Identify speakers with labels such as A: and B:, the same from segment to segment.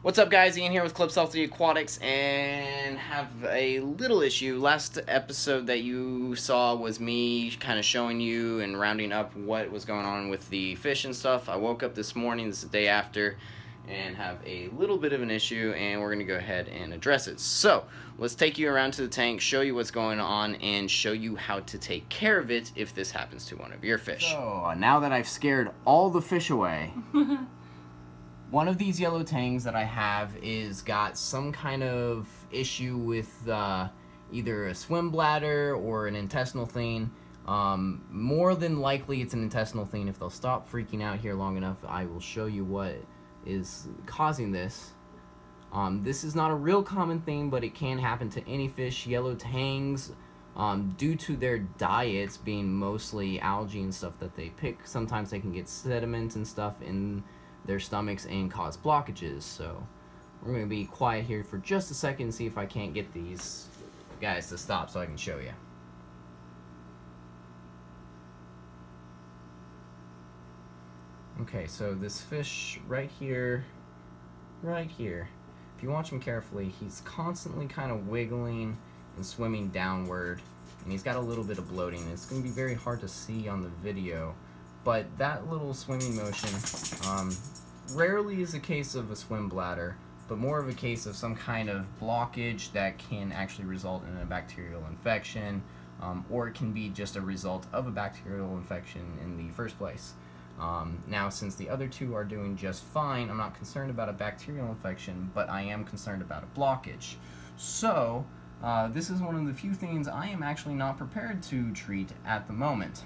A: What's up, guys? Ian here with Club Salty Aquatics, and have a little issue. Last episode that you saw was me kind of showing you and rounding up what was going on with the fish and stuff. I woke up this morning, this is the day after, and have a little bit of an issue, and we're going to go ahead and address it. So, let's take you around to the tank, show you what's going on, and show you how to take care of it if this happens to one of your fish. So, now that I've scared all the fish away, one of these yellow tangs that I have is got some kind of issue with either a swim bladder or an intestinal thing. More than likely it's an intestinal thing. If they'll stop freaking out here long enough, I will show you what is causing this. This is not a real common thing, but it can happen to any fish. Yellow tangs, due to their diets being mostly algae and stuff that they pick, sometimes they can get sediment and stuff in their stomachs and cause blockages. So we're going to be quiet here for just a second and see if I can't get these guys to stop so I can show you. Okay, so this fish right here, if you watch him carefully, he's constantly kind of wiggling and swimming downward, and he's got a little bit of bloating. It's going to be very hard to see on the video, but that little swimming motion rarely is a case of a swim bladder, but more of a case of some kind of blockage that can actually result in a bacterial infection, or it can be just a result of a bacterial infection in the first place. Now, since the other two are doing just fine, I'm not concerned about a bacterial infection, but I am concerned about a blockage. So, this is one of the few things I am actually not prepared to treat at the moment.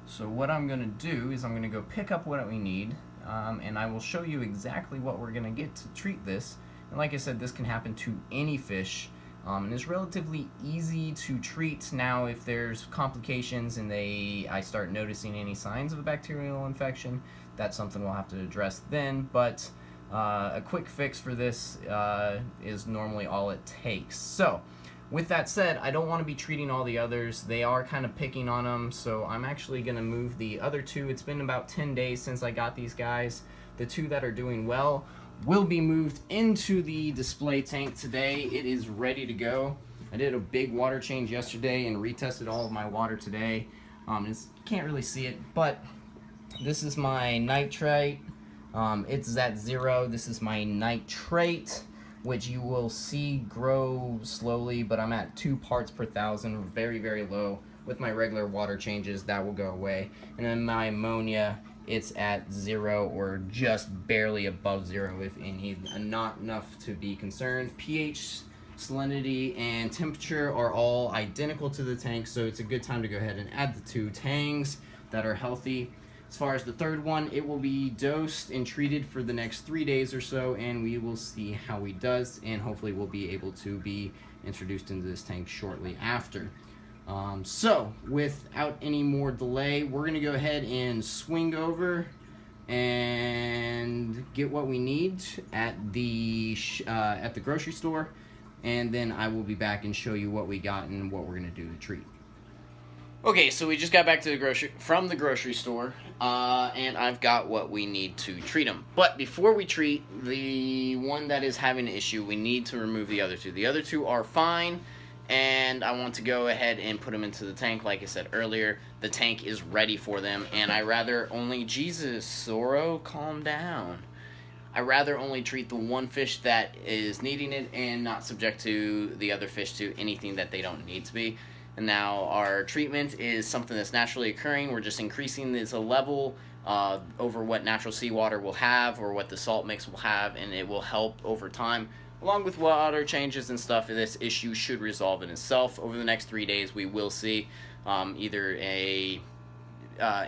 A: So what I'm going to do is I'm going to go pick up what we need, and I will show you exactly what we're going to get to treat this. And like I said, this can happen to any fish, and it's relatively easy to treat. Now, if there's complications and I start noticing any signs of a bacterial infection, that's something we'll have to address then, but a quick fix for this is normally all it takes. So, with that said, I don't want to be treating all the others. They are kind of picking on them, so I'm actually going to move the other two. It's been about 10 days since I got these guys. The two that are doing well will be moved into the display tank today. It is ready to go. I did a big water change yesterday and retested all of my water today. You can't really see it, but this is my nitrite. It's at 0. This is my nitrate, which you will see grow slowly, but I'm at 2 parts per thousand, very, very low. With my regular water changes, that will go away. And then my ammonia, it's at 0 or just barely above 0, if any, not enough to be concerned. pH, salinity, and temperature are all identical to the tank, so it's a good time to go ahead and add the 2 tangs that are healthy. As far as the third one, it will be dosed and treated for the next 3 days or so, and we will see how he does, and hopefully we'll be able to be introduced into this tank shortly after. So, without any more delay, we're going to go ahead and swing over and get what we need at the grocery store, and then I will be back and show you what we got and what we're going to do to treat. Okay, so we just got back to the grocery store, and I've got what we need to treat them. But before we treat the one that is having an issue, we need to remove the other two. The other two are fine, and I want to go ahead and put them into the tank. Like I said earlier, the tank is ready for them, and I rather only... Jesus, Soro, calm down. I rather only treat the one fish that is needing it and not subject to the other fish to anything that they don't need to be. And now our treatment is something that's naturally occurring. We're just increasing this a level over what natural seawater will have or what the salt mix will have, and it will help over time. Along with water changes and stuff, this issue should resolve in itself. Over the next 3 days, we will see either a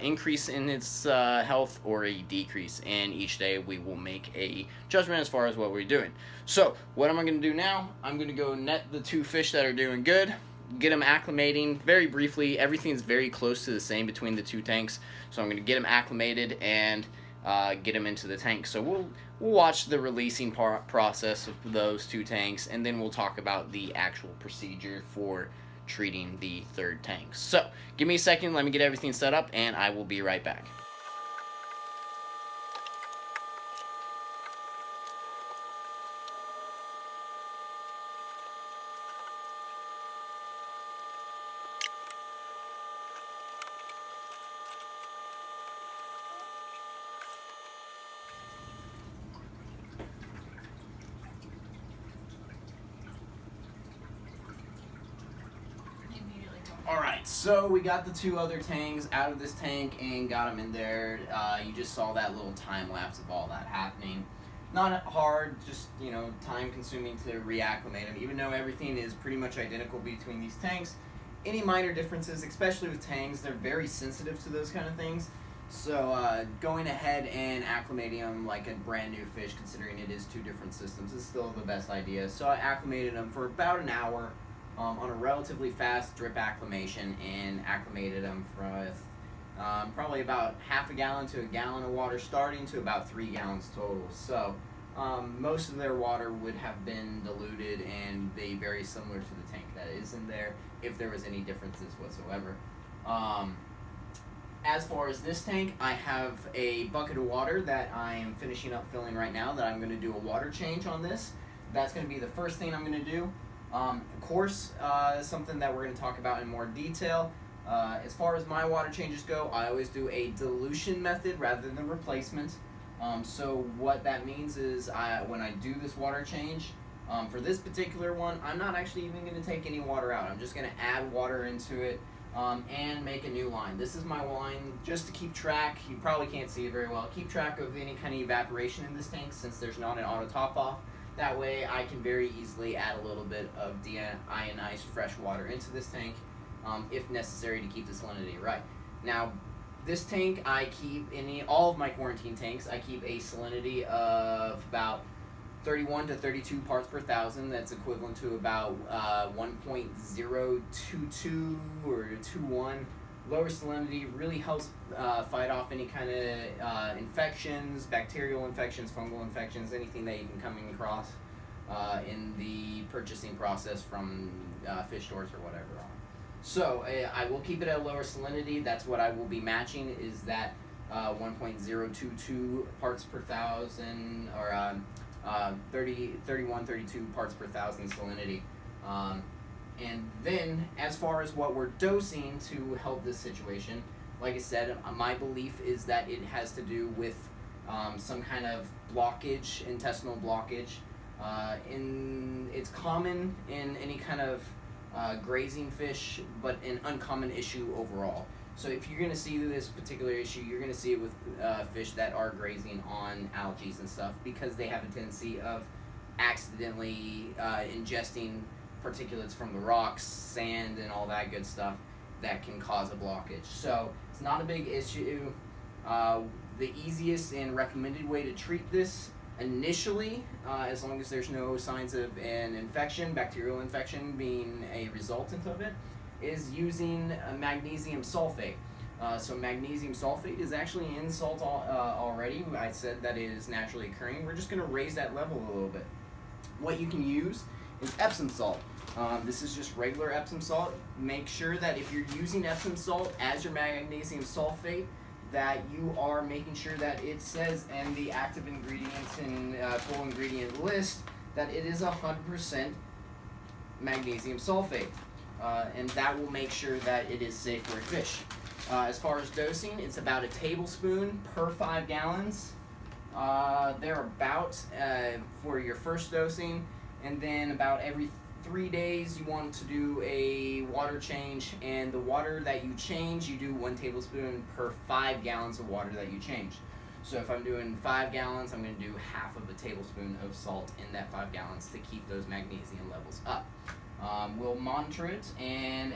A: increase in its health or a decrease, and each day we will make a judgment as far as what we're doing. So, what am I going to do now? I'm going to go net the 2 fish that are doing good, get them acclimating very briefly. Everything's very close to the same between the 2 tanks, so I'm going to get them acclimated and get them into the tank. So we'll watch the releasing process of those 2 tanks, and then we'll talk about the actual procedure for treating the 3rd tank. So give me a second, let me get everything set up, and I will be right back. Alright, so we got the 2 other Tangs out of this tank and got them in there. You just saw that little time lapse of all that happening. Not hard, just, you know, time consuming to reacclimate them. Even though everything is pretty much identical between these tanks, any minor differences, especially with Tangs, they're very sensitive to those kind of things. So going ahead and acclimating them like a brand new fish, considering it is 2 different systems, is still the best idea. So I acclimated them for about an hour on a relatively fast drip acclimation, and acclimated them with probably about half a gallon to a gallon of water starting to about 3 gallons total. So most of their water would have been diluted and be very similar to the tank that is in there, if there was any differences whatsoever. As far as this tank, I have a bucket of water that I am finishing up filling right now that I'm going to do a water change on this. That's going to be the first thing I'm going to do. Of course, something that we're going to talk about in more detail. As far as my water changes go, I always do a dilution method rather than replacement. So what that means is when I do this water change, for this particular one, I'm not actually even going to take any water out. I'm just going to add water into it and make a new line. This is my line just to keep track. You probably can't see it very well. Keep track of any kind of evaporation in this tank since there's not an auto top off. That way I can very easily add a little bit of deionized fresh water into this tank if necessary to keep the salinity right. Now, this tank I keep, in all of my quarantine tanks, I keep a salinity of about 31 to 32 parts per thousand. That's equivalent to about 1.022 or 21. Lower salinity really helps fight off any kind of infections, bacterial infections, fungal infections, anything that you can come across in the purchasing process from fish stores or whatever. So I will keep it at a lower salinity. That's what I will be matching, is that 1.022 parts per thousand, or 31, 32 parts per thousand salinity. And then, as far as what we're dosing to help this situation, like I said, my belief is that it has to do with some kind of blockage, intestinal blockage. It's common in any kind of grazing fish, but an uncommon issue overall. So if you're going to see this particular issue, you're going to see it with fish that are grazing on algae and stuff, because they have a tendency of accidentally ingesting particulates from the rocks, sand, and all that good stuff that can cause a blockage. So it's not a big issue. The easiest and recommended way to treat this initially, as long as there's no signs of an infection, bacterial infection being a resultant of it, is using magnesium sulfate. So magnesium sulfate is actually in salt already. I said that it is naturally occurring. We're just going to raise that level a little bit. What you can use is Epsom salt. This is just regular Epsom salt. Make sure that if you're using Epsom salt as your magnesium sulfate, that you are making sure that it says in the active ingredients and full ingredient list that it is 100% magnesium sulfate. And that will make sure that it is safe for a fish. As far as dosing, it's about a tablespoon per 5 gallons. Thereabouts for your first dosing, and then about every 3 days you want to do a water change, and the water that you change, you do 1 tablespoon per 5 gallons of water that you change. So if I'm doing 5 gallons, I'm going to do half of a tablespoon of salt in that 5 gallons to keep those magnesium levels up. We'll monitor it, and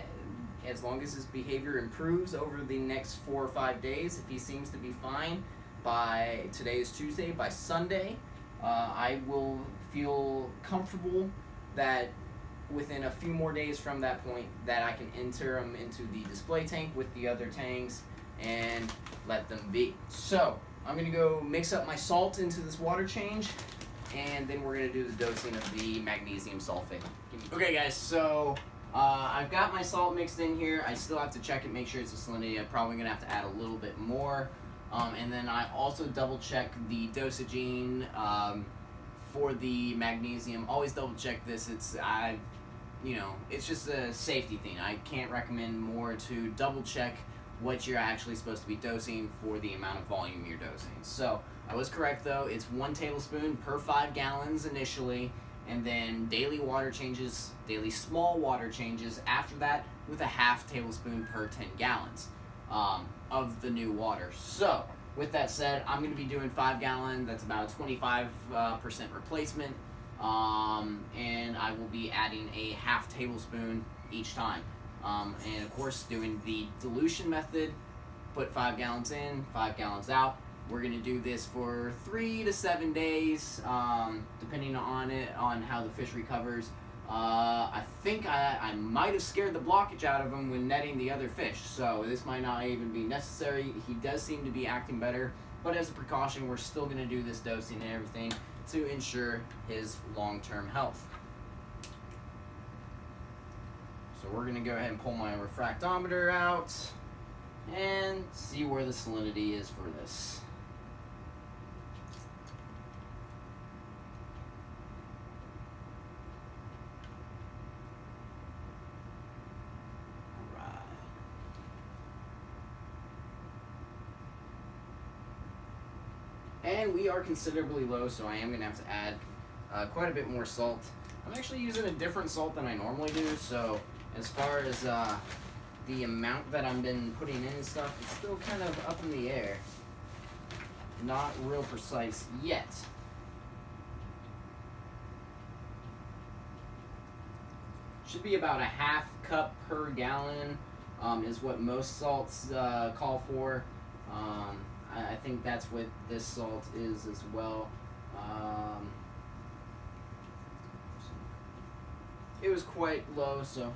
A: as long as his behavior improves over the next 4 or 5 days, if he seems to be fine by, today is Tuesday, by Sunday, I will feel comfortable that within a few more days from that point that I can enter them into the display tank with the other tanks and let them be. So I'm going to go mix up my salt into this water change, and then we're going to do the dosing of the magnesium sulfate. Okay guys, so I've got my salt mixed in here. I still have to check it, make sure it's a salinity. I'm probably going to have to add a little bit more. And then I also double check the dosaging for the magnesium. Always double check this. It's just a safety thing. I can't recommend more to double check what you're actually supposed to be dosing for the amount of volume you're dosing. So I was correct though, it's 1 tablespoon per 5 gallons initially, and then daily water changes, daily small water changes after that with a half tablespoon per 10 gallons of the new water. So with that said, I'm going to be doing 5 gallon, that's about a 25% replacement, and I will be adding a half tablespoon each time. And of course doing the dilution method, put 5 gallons in, 5 gallons out. We're going to do this for 3 to 7 days, depending on how the fish recovers. I think I might have scared the blockage out of him when netting the other fish, so this might not even be necessary. He does seem to be acting better, but as a precaution, we're still going to do this dosing and everything to ensure his long-term health. So we're going to go ahead and pull my refractometer out and see where the salinity is for this. And we are considerably low, so I am going to have to add quite a bit more salt. I'm actually using a different salt than I normally do, so as far as the amount that I've been putting in and stuff, it's still kind of up in the air. Not real precise yet. Should be about a half cup per gallon is what most salts call for. I think that's what this salt is as well. It was quite low, so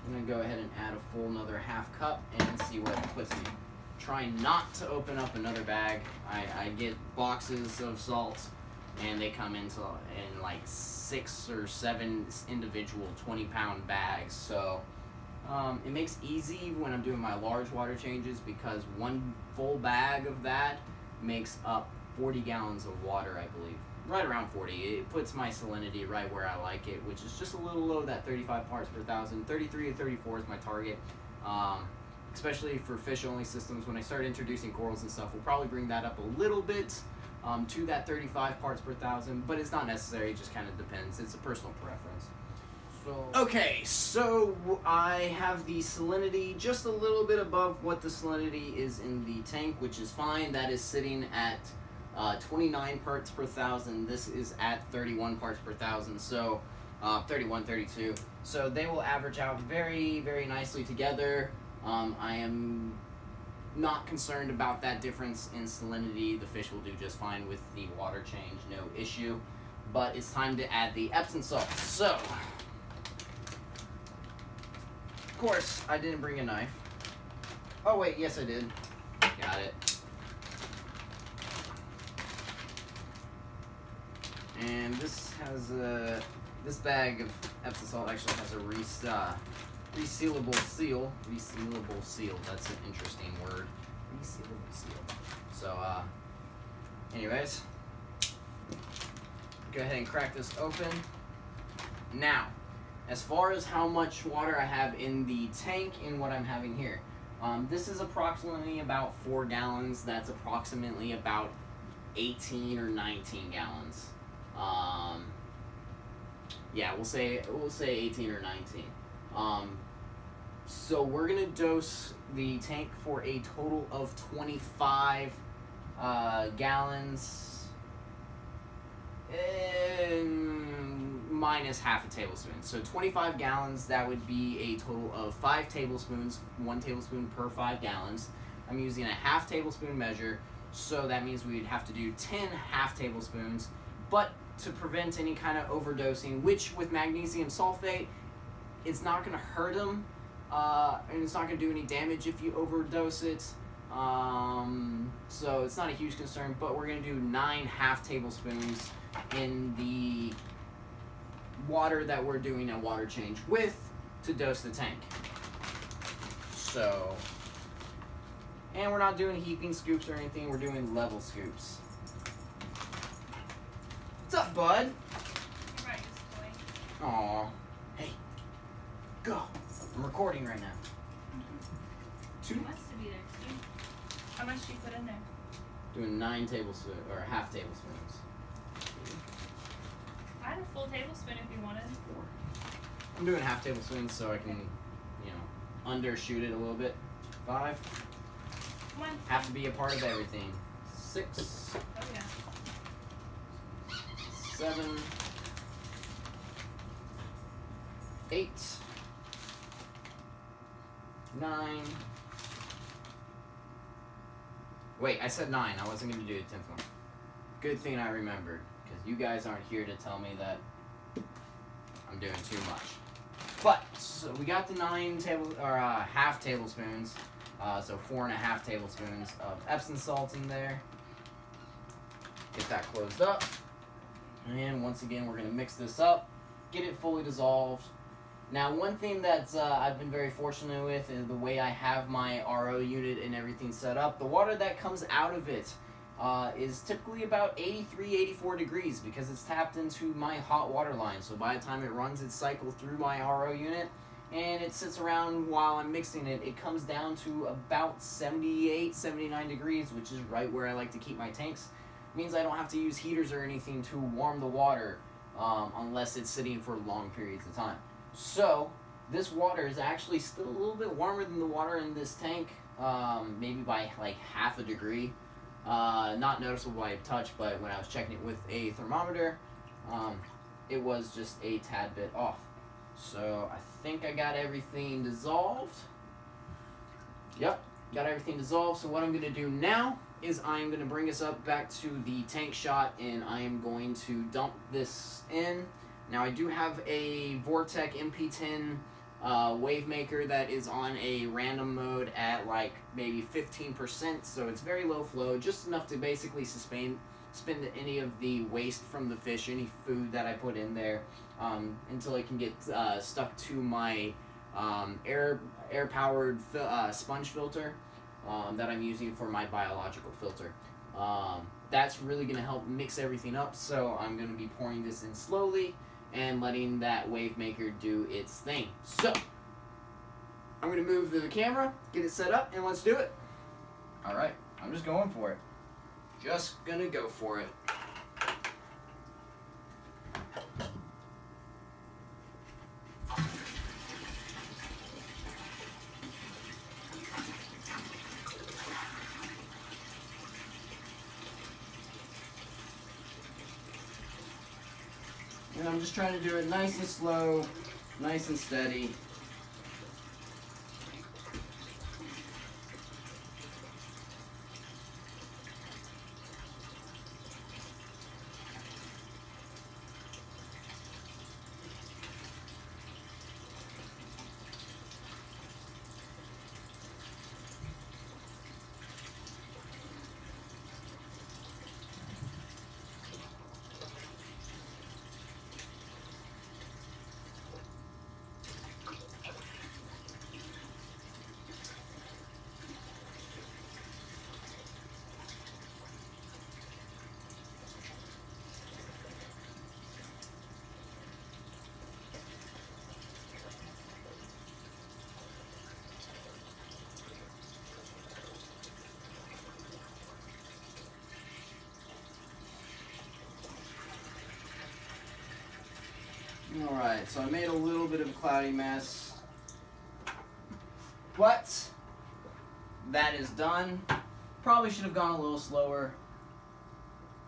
A: I'm going to go ahead and add a full another half cup and see where it puts me. Trying not to open up another bag. I get boxes of salt, and they come in like 6 or 7 individual 20-pound bags. So it makes easy when I'm doing my large water changes, because one full bag of that makes up 40 gallons of water, I believe. Right around 40. It puts my salinity right where I like it, which is just a little low, that 35 parts per thousand. 33 to 34 is my target. Especially for fish-only systems. When I start introducing corals and stuff, we'll probably bring that up a little bit to that 35 parts per thousand, but it's not necessary, it just kind of depends. It's a personal preference. Okay, so I have the salinity just a little bit above what the salinity is in the tank, which is fine. That is sitting at 29 parts per thousand. This is at 31 parts per thousand, so 31, 32. So they will average out very, very nicely together. I am not concerned about that difference in salinity. The fish will do just fine with the water change, no issue. But it's time to add the Epsom salt. So, of course, I didn't bring a knife. Oh wait, yes I did. Got it. And this has this bag of Epsom salt actually has a resealable seal. Resealable seal. That's an interesting word. Resealable seal. So, anyways, go ahead and crack this open. Now, as far as how much water I have in the tank and what I'm having here, this is approximately about 4 gallons. That's approximately about 18 or 19 gallons. Yeah, we'll say 18 or 19. So we're gonna dose the tank for a total of 25 gallons, minus half a tablespoon. So 25 gallons, that would be a total of 5 tablespoons, 1 tablespoon per 5 gallons. I'm using a half tablespoon measure, so that means we'd have to do 10 half tablespoons. But to prevent any kind of overdosing, which with magnesium sulfate, it's not going to hurt them, and it's not going to do any damage if you overdose it. So it's not a huge concern, but we're going to do 9 half tablespoons in the water that we're doing a water change with to dose the tank. So, and we're not doing heaping scoops or anything, we're doing level scoops. What's up, bud?
B: Right, this boy.
A: Aw. Hey. Go. I'm recording right now.
B: He wants to be there too. How much do you put in there?
A: Doing 9 tablespoons, or half tablespoons.
B: I had a full tablespoon if you wanted.
A: 4. I'm doing half tablespoon so I can, you know, undershoot it a little bit. 5.
B: Come on.
A: Have to be a part of everything. 6.
B: Oh yeah.
A: 7. 8. 9. Wait, I said 9. I wasn't going to do the 10th one. Good thing I remembered, because you guys aren't here to tell me that I'm doing too much. But, so we got the half tablespoons, so 4.5 tablespoons of Epsom salt in there. Get that closed up. And once again, we're going to mix this up, get it fully dissolved. Now, one thing that I've been very fortunate with is the way I have my RO unit and everything set up. The water that comes out of it is typically about 83, 84 degrees because it's tapped into my hot water line. So by the time it runs its cycle through my RO unit and it sits around while I'm mixing it, it comes down to about 78, 79 degrees, which is right where I like to keep my tanks. It means I don't have to use heaters or anything to warm the water unless it's sitting for long periods of time. So this water is actually still a little bit warmer than the water in this tank, maybe by like half a degree. Not noticeable by touch, but when I was checking it with a thermometer, it was just a tad bit off. So I think I got everything dissolved. Yep, got everything dissolved. So what I'm going to do now is I'm going to bring us up back to the tank shot, and I am going to dump this in. Now I do have a Vortec MP10 wave maker that is on a random mode at like maybe 15%, so it's very low flow, just enough to basically spin any of the waste from the fish, any food that I put in there, until it can get stuck to my air-powered sponge filter that I'm using for my biological filter. That's really going to help mix everything up, so I'm going to be pouring this in slowly and letting that wave maker do its thing. So, I'm going to move the camera, get it set up, and let's do it. Alright, I'm just going for it. Just going to go for it. And I'm just trying to do it nice and slow, nice and steady. Alright, so I made a little bit of a cloudy mess, but that is done. Probably should have gone a little slower,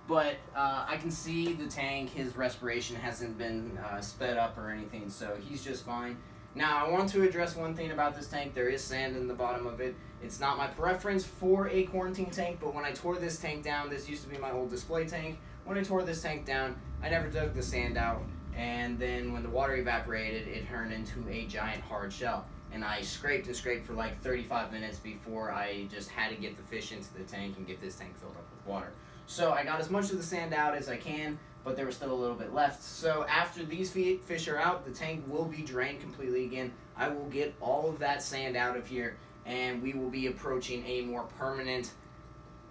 A: but I can see the tank, his respiration hasn't been sped up or anything, so he's just fine. Now, I want to address one thing about this tank. There is sand in the bottom of it. It's not my preference for a quarantine tank, but when I tore this tank down, this used to be my old display tank. When I tore this tank down, I never dug the sand out. And then when the water evaporated, it turned into a giant hard shell. And I scraped and scraped for like 35 minutes before I just had to get the fish into the tank and get this tank filled up with water. So I got as much of the sand out as I can, but there was still a little bit left. So after these fish are out, the tank will be drained completely again. I will get all of that sand out of here, and we will be approaching a more permanent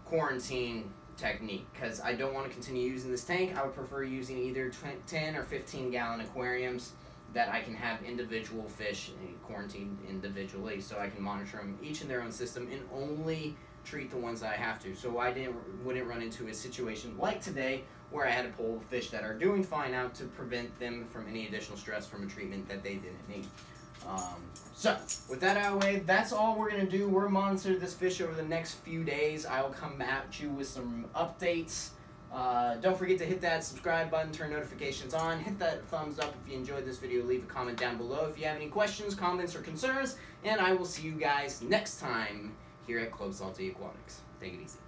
A: quarantine technique, because I don't want to continue using this tank. I would prefer using either 10 or 15 gallon aquariums that I can have individual fish quarantined individually, so I can monitor them each in their own system and only treat the ones that I have to, so I wouldn't run into a situation like today where I had to pull fish that are doing fine out to prevent them from any additional stress from a treatment that they didn't need. So, with that out of the way, that's all we're going to do. We're monitoring this fish over the next few days. I'll come at you with some updates. Don't forget to hit that subscribe button, turn notifications on, hit that thumbs up if you enjoyed this video, leave a comment down below if you have any questions, comments, or concerns, and I will see you guys next time here at Club Salty Aquatics. Take it easy.